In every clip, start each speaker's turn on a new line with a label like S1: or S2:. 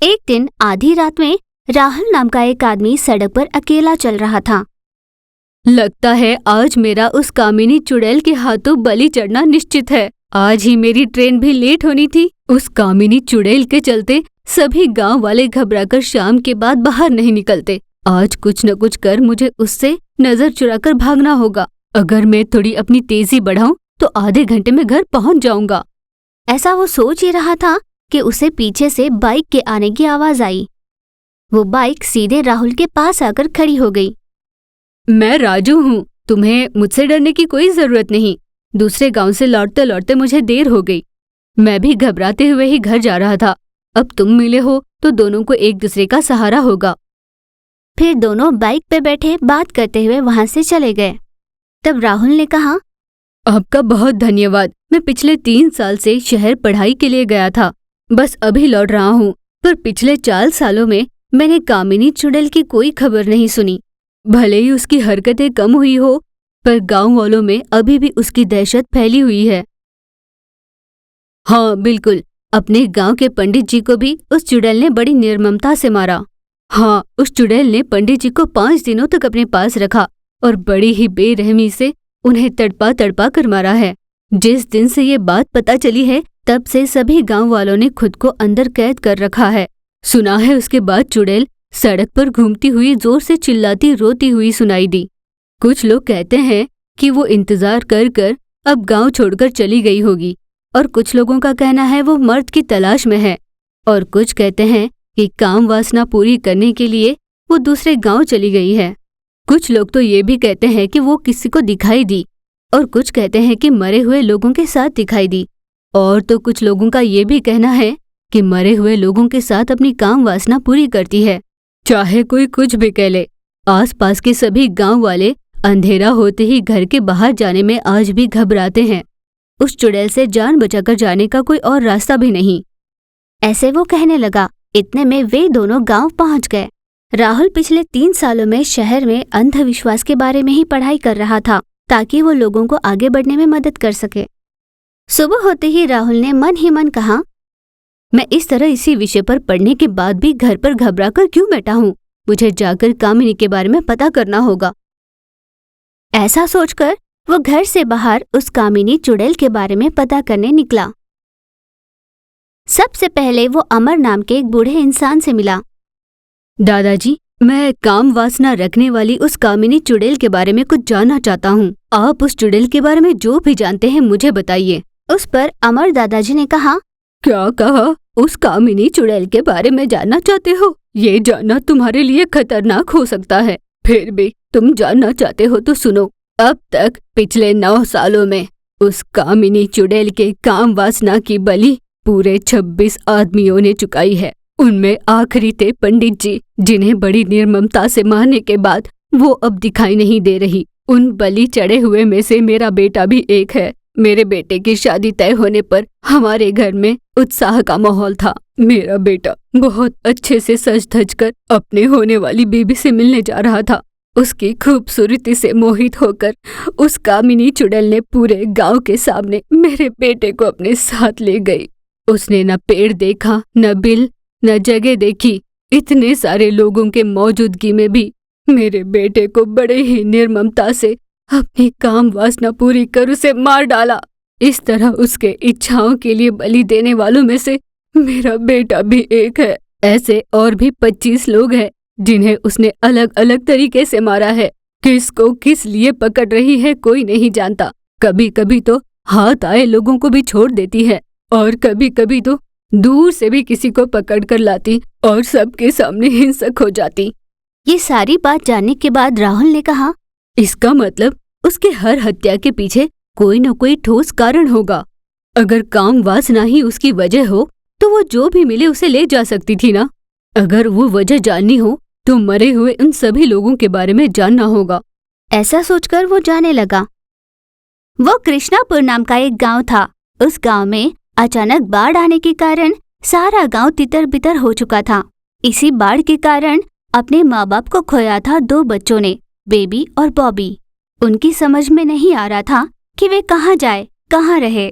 S1: एक दिन आधी रात में राहुल नाम का एक आदमी सड़क पर अकेला चल रहा था।
S2: लगता है आज मेरा उस कामिनी चुड़ैल के हाथों बलि चढ़ना निश्चित है। आज ही मेरी ट्रेन भी लेट होनी थी। उस कामिनी चुड़ैल के चलते सभी गांव वाले घबराकर शाम के बाद बाहर नहीं निकलते। आज कुछ न कुछ कर मुझे उससे नजर चुराकर भागना होगा। अगर मैं थोड़ी अपनी तेजी बढ़ाऊं तो आधे घंटे में घर पहुंच जाऊंगा।
S1: ऐसा वो सोच ही रहा था कि उसे पीछे से बाइक के आने की आवाज आई। वो बाइक सीधे राहुल के पास आकर खड़ी हो गई।
S2: मैं राजू हूँ, तुम्हें मुझसे डरने की कोई जरूरत नहीं। दूसरे गांव से लौटते लौटते मुझे देर हो गई। मैं भी घबराते हुए ही घर जा रहा था। अब तुम मिले हो तो दोनों को एक दूसरे का सहारा होगा।
S1: फिर दोनों बाइक पे बैठे बात करते हुए वहां से चले गए। तब राहुल ने कहा,
S2: आपका बहुत धन्यवाद। मैं पिछले 3 साल से शहर पढ़ाई के लिए गया था, बस अभी लौट रहा हूँ। पर पिछले 4 सालों में मैंने कामिनी चुड़ैल की कोई खबर नहीं सुनी। भले ही उसकी हरकतें कम हुई हो, पर गांव वालों में अभी भी उसकी दहशत फैली हुई है। हाँ बिल्कुल, अपने गांव के पंडित जी को भी उस चुड़ैल ने बड़ी निर्ममता से मारा। हाँ, उस चुड़ैल ने पंडित जी को 5 दिनों तक अपने पास रखा और बड़ी ही बेरहमी से उन्हें तड़पा तड़पा कर मारा है। जिस दिन से ये बात पता चली है तब से सभी गांव वालों ने खुद को अंदर कैद कर रखा है। सुना है उसके बाद चुड़ैल सड़क पर घूमती हुई जोर से चिल्लाती रोती हुई सुनाई दी। कुछ लोग कहते हैं कि वो इंतजार कर कर अब गांव छोड़कर चली गई होगी, और कुछ लोगों का कहना है वो मर्द की तलाश में है, और कुछ कहते हैं कि काम वासना पूरी करने के लिए वो दूसरे गांव चली गई है। कुछ लोग तो ये भी कहते हैं कि वो किसी को दिखाई दी, और कुछ कहते हैं कि मरे हुए लोगों के साथ दिखाई दी, और तो कुछ लोगों का ये भी कहना है कि मरे हुए लोगों के साथ अपनी काम वासना पूरी करती है। चाहे कोई कुछ भी कह ले, आसपास के सभी गांव वाले अंधेरा होते ही घर के बाहर जाने में आज भी घबराते हैं। उस चुड़ैल से जान बचाकर जाने का कोई और रास्ता भी नहीं।
S1: ऐसे वो कहने लगा। इतने में वे दोनों गांव पहुंच गए। राहुल पिछले 3 सालों में शहर में अंधविश्वास के बारे में ही पढ़ाई कर रहा था ताकि वो लोगों को आगे बढ़ने में मदद कर सके। सुबह होते ही राहुल ने मन ही मन कहा, मैं इस तरह इसी विषय पर पढ़ने के बाद भी घर पर घबरा कर क्यों बैठा हूँ। मुझे जाकर कामिनी के बारे में पता करना होगा। ऐसा सोचकर वो घर से बाहर उस कामिनी चुड़ैल के बारे में पता करने निकला। सबसे पहले वो अमर नाम के एक बूढ़े इंसान से मिला।
S2: दादाजी, मैं काम वासना रखने वाली उस कामिनी चुड़ैल के बारे में कुछ जानना चाहता हूँ। आप उस चुड़ैल के बारे में जो भी जानते हैं मुझे बताइए।
S1: उस पर अमर दादाजी ने कहा,
S2: क्या कहा? उस कामिनी चुड़ैल के बारे में जानना चाहते हो? ये जानना तुम्हारे लिए खतरनाक हो सकता है। फिर भी तुम जानना चाहते हो तो सुनो। अब तक पिछले 9 सालों में उस कामिनी चुड़ैल के काम वासना की बलि पूरे 26 आदमियों ने चुकाई है। उनमें आखिरी थे पंडित जी, जिन्हें बड़ी निर्ममता से मारने के बाद वो अब दिखाई नहीं दे रही। उन बलि चढ़े हुए में से मेरा बेटा भी एक है। मेरे बेटे की शादी तय होने पर हमारे घर में उत्साह का माहौल था। मेरा बेटा बहुत अच्छे से सज धज कर अपने होने वाली बीबी से मिलने जा रहा था। उसकी खूबसूरती से मोहित होकर उस कामिनी चुड़ैल ने पूरे गांव के सामने मेरे बेटे को अपने साथ ले गई। उसने न पेड़ देखा, न बिल, न जगह देखी। इतने सारे लोगों के मौजूदगी में भी मेरे बेटे को बड़े ही निर्ममता से अपनी काम वासना पूरी कर उसे मार डाला। इस तरह उसके इच्छाओं के लिए बलि देने वालों में से मेरा बेटा भी एक है। ऐसे और भी 25 लोग हैं जिन्हें उसने अलग अलग तरीके से मारा है। किसको किस लिए पकड़ रही है कोई नहीं जानता। कभी कभी तो हाथ आए लोगों को भी छोड़ देती है, और कभी कभी तो दूर से भी किसी को पकड़ कर लाती और सबके सामने हिंसक हो जाती।
S1: ये सारी बात जानने के बाद राहुल ने कहा,
S2: इसका मतलब उसके हर हत्या के पीछे कोई न कोई ठोस कारण होगा। अगर काम वासना ही उसकी वजह हो तो वो जो भी मिले उसे ले जा सकती थी ना। अगर वो वजह जाननी हो तो मरे हुए उन सभी लोगों के बारे में जानना होगा।
S1: ऐसा सोचकर वो जाने लगा। वो कृष्णापुर नाम का एक गांव था। उस गांव में अचानक बाढ़ आने के कारण सारा गांव तितर बितर हो चुका था। इसी बाढ़ के कारण अपने माँ बाप को खोया था 2 बच्चों ने, बेबी और बॉबी। उनकी समझ में नहीं आ रहा था कि वे कहाँ जाए, कहाँ रहे।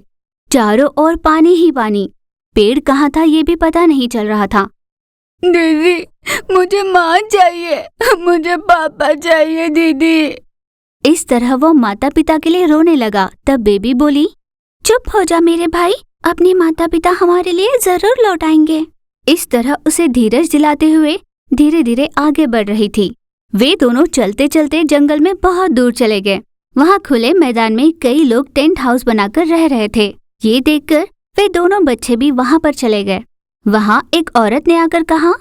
S1: चारों ओर पानी ही पानी। पेड़ कहाँ था ये भी पता नहीं चल रहा था।
S2: दीदी, मुझे माँ चाहिए, मुझे पापा चाहिए दीदी।
S1: इस तरह वो माता पिता के लिए रोने लगा। तब बेबी बोली, चुप हो जा मेरे भाई, अपने माता पिता हमारे लिए जरूर लौट आएंगे। इस तरह उसे धीरज दिलाते हुए धीरे धीरे आगे बढ़ रही थी। वे दोनों चलते चलते जंगल में बहुत दूर चले गए। वहाँ खुले मैदान में कई लोग टेंट हाउस बनाकर रह रहे थे। ये देखकर वे दोनों बच्चे भी वहाँ पर चले गए। वहाँ एक औरत ने आकर कहा,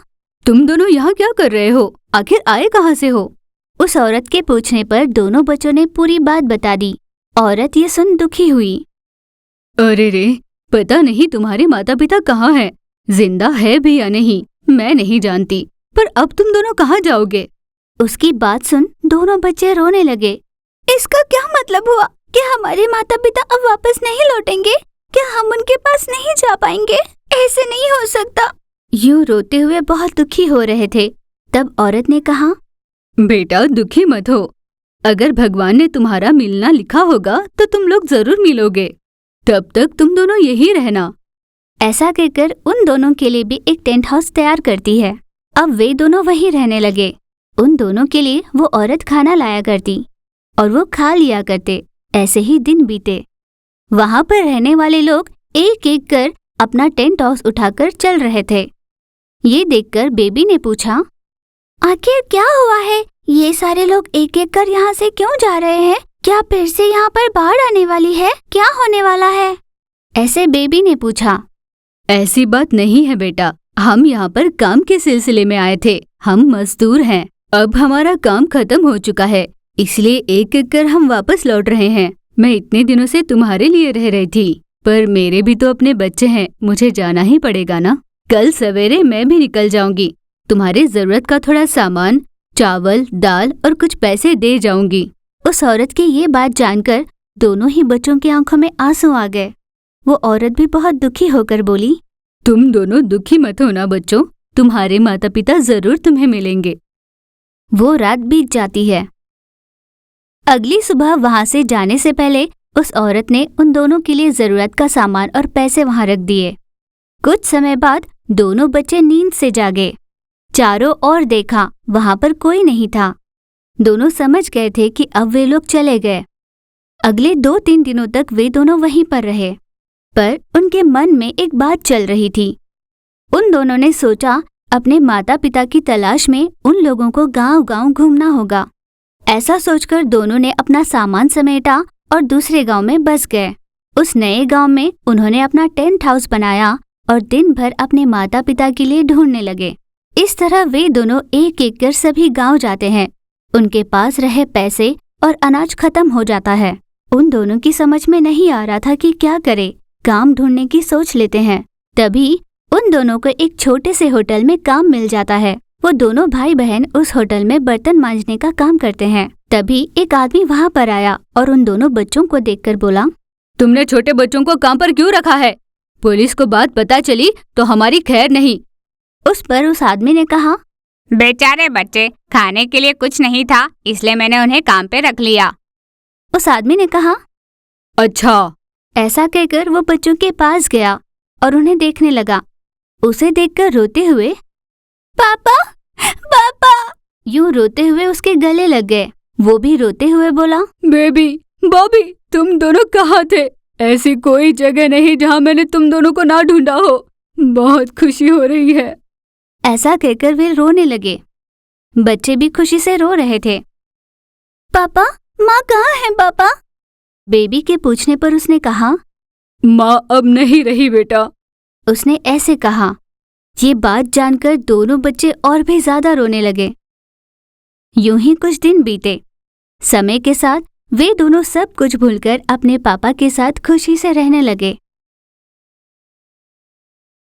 S2: तुम दोनों यहाँ क्या कर रहे हो? आखिर आए कहाँ से हो?
S1: उस औरत के पूछने पर दोनों बच्चों ने पूरी बात बता दी। औरत ये सुन दुखी हुई।
S2: अरे रे, पता नहीं तुम्हारे माता पिता कहाँ हैं, जिंदा है भी या नहीं, मैं नहीं जानती। पर अब तुम दोनों कहाँ जाओगे?
S1: उसकी बात सुन दोनों बच्चे रोने लगे। इसका क्या मतलब हुआ? क्या हमारे माता पिता अब वापस नहीं लौटेंगे? क्या हम उनके पास नहीं जा पाएंगे? ऐसे नहीं हो सकता। यूं रोते हुए बहुत दुखी हो रहे थे। तब औरत ने कहा,
S2: बेटा दुखी मत हो, अगर भगवान ने तुम्हारा मिलना लिखा होगा तो तुम लोग जरूर मिलोगे। तब तक तुम दोनों यही रहना।
S1: ऐसा कहकर उन दोनों के लिए भी एक टेंट हाउस तैयार करती है। अब वे दोनों वहीं रहने लगे। उन दोनों के लिए वो औरत खाना लाया करती और वो खा लिया करते। ऐसे ही दिन बीते। वहाँ पर रहने वाले लोग एक एक कर अपना टेंट हाउस उठाकर चल रहे थे। ये देखकर बेबी ने पूछा, आखिर क्या हुआ है? ये सारे लोग एक एक कर यहाँ से क्यों जा रहे हैं? क्या फिर से यहाँ पर बाढ़ आने वाली है? क्या होने वाला है? ऐसे बेबी ने पूछा।
S2: ऐसी बात नहीं है बेटा, हम यहाँ पर काम के सिलसिले में आए थे। हम मजदूर हैं। अब हमारा काम खत्म हो चुका है, इसलिए एक एक कर हम वापस लौट रहे हैं। मैं इतने दिनों से तुम्हारे लिए रह रही थी, पर मेरे भी तो अपने बच्चे हैं, मुझे जाना ही पड़ेगा ना। कल सवेरे मैं भी निकल जाऊंगी। तुम्हारी जरूरत का थोड़ा सामान, चावल, दाल और कुछ पैसे दे जाऊंगी।
S1: उस औरत की ये बात जानकर दोनों ही बच्चों की आंखों में आंसू आ गए। वो औरत भी बहुत दुखी होकर बोली,
S2: तुम दोनों दुखी मत होना बच्चों, तुम्हारे माता पिता जरूर तुम्हें मिलेंगे।
S1: वो रात बीत जाती है। अगली सुबह वहाँ से जाने से पहले उस औरत ने उन दोनों के लिए जरूरत का सामान और पैसे वहाँ रख दिए। कुछ समय बाद दोनों बच्चे नींद से जागे। चारों ओर देखा, वहाँ पर कोई नहीं था। दोनों समझ गए थे कि अब वे लोग चले गए। अगले 2-3 दिनों तक वे दोनों वहीं पर रहे, पर उनके मन में एक बात चल रही थी। उन दोनों ने सोचा अपने माता पिता की तलाश में उन लोगों को गांव-गांव घूमना होगा। ऐसा सोचकर दोनों ने अपना सामान समेटा और दूसरे गांव में बस गए। उस नए गांव में उन्होंने अपना टेंट हाउस बनाया और दिन भर अपने माता पिता के लिए ढूंढने लगे। इस तरह वे दोनों एक एक कर सभी गांव जाते हैं। उनके पास रहे पैसे और अनाज खत्म हो जाता है। उन दोनों की समझ में नहीं आ रहा था कि क्या करे। काम ढूंढने की सोच लेते हैं। तभी उन दोनों को एक छोटे से होटल में काम मिल जाता है। वो दोनों भाई बहन उस होटल में बर्तन मांजने का काम करते हैं। तभी एक आदमी वहाँ पर आया और उन दोनों बच्चों को देखकर बोला,
S2: तुमने छोटे बच्चों को काम पर क्यों रखा है? पुलिस को बात पता चली तो हमारी खैर नहीं।
S1: उस पर उस आदमी ने कहा,
S3: बेचारे बच्चे, खाने के लिए कुछ नहीं था, इसलिए मैंने उन्हें काम पे रख लिया।
S1: उस आदमी ने कहा,
S2: अच्छा।
S1: ऐसा कहकर वो बच्चों के पास गया और उन्हें देखने लगा। उसे देखकर रोते हुए, पापा पापा, यूं रोते हुए उसके गले लग गए। वो भी रोते हुए बोला,
S2: बेबी, बॉबी, तुम दोनों कहाँ थे? ऐसी कोई जगह नहीं जहाँ मैंने तुम दोनों को ना ढूंढा हो। बहुत खुशी हो रही है।
S1: ऐसा कहकर वे रोने लगे। बच्चे भी खुशी से रो रहे थे। पापा, माँ कहाँ है पापा? बेबी के पूछने पर उसने कहा,
S2: माँ अब नहीं रही बेटा।
S1: उसने ऐसे कहा। ये बात जानकर दोनों बच्चे और भी ज्यादा रोने लगे। यूं ही कुछ दिन बीते। समय के साथ वे दोनों सब कुछ भूलकर अपने पापा के साथ खुशी से रहने लगे।